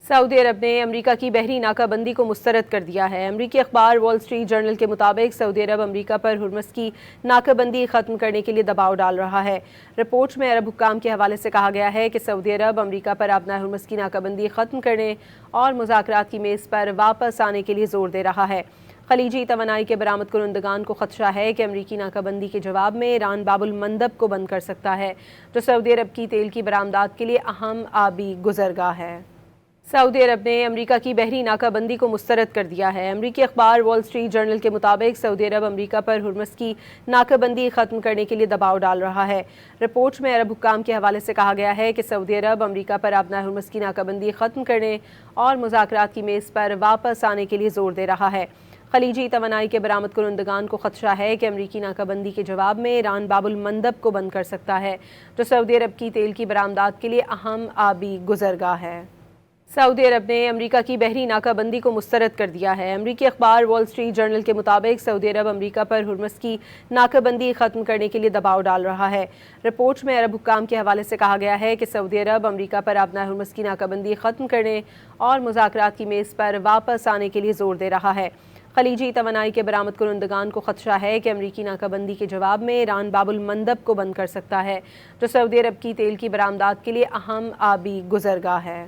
سعودی عرب نے امریکہ کی بحری ناکہ بندی کو مسترد کر دیا ہے۔ امریکی اخبار وال اسٹریٹ جرنل کے مطابق سعودی عرب امریکہ پر ہرمز کی ناکہ بندی ختم کرنے کے لیے دباؤ ڈال رہا ہے۔ رپورٹ میں عرب حکام کے حوالے سے کہا گیا ہے کہ سعودی عرب امریکہ پر آبنائے ہرمز کی ناکہ بندی ختم کرنے اور مذاکرات کی میز پر واپس آنے کے لیے زور دے رہا ہے۔ خلیجی توانائی کے برآمد کنندگان کو خدشہ ہے کہ امریکی ناکہ بندی کے جواب میں ایران باب المندب کو بند کر سکتا ہے، جو سعودی عرب کی تیل کی برآمدات کے لیے اہم آبی گزرگاہ ہے۔ سعودی عرب نے امریکہ کی بحری ناکہ بندی کو مسترد کر دیا ہے۔ امریکی اخبار وال اسٹریٹ جرنل کے مطابق سعودی عرب امریکہ پر ہرمز کی ناکہ بندی ختم کرنے کے لیے دباؤ ڈال رہا ہے۔ رپورٹ میں عرب حکام کے حوالے سے کہا گیا ہے کہ سعودی عرب امریکہ پر آبنائے ہرمز کی ناکہ بندی ختم کرنے اور مذاکرات کی میز پر واپس آنے کے لیے زور دے رہا ہے۔ خلیجی توانائی کے برآمد کنندگان کو خدشہ ہے کہ امریکی ناکہ بندی کے جواب میں ایران باب المندب کو بند کر سکتا ہے، جو سعودی عرب کی تیل کی برآمدات کے لیے اہم آبی گزرگاہ ہے۔ سعودی عرب نے امریکہ کی بحری ناکہ بندی کو مسترد کر دیا ہے۔ امریکی اخبار وال اسٹریٹ جرنل کے مطابق سعودی عرب امریکہ پر ہرمز کی ناکہ بندی ختم کرنے کے لیے دباؤ ڈال رہا ہے۔ رپورٹ میں عرب حکام کے حوالے سے کہا گیا ہے کہ سعودی عرب امریکہ پر آبنائے ہرمز کی ناکہ بندی ختم کرنے اور مذاکرات کی میز پر واپس آنے کے لیے زور دے رہا ہے۔ خلیجی توانائی کے برآمد کنندگان کو خدشہ ہے کہ امریکی ناکہ بندی کے جواب میں ایران باب المندب کو بند کر سکتا ہے، جو سعودی عرب کی تیل کی برآمدات کے لیے اہم آبی گزرگاہ ہے۔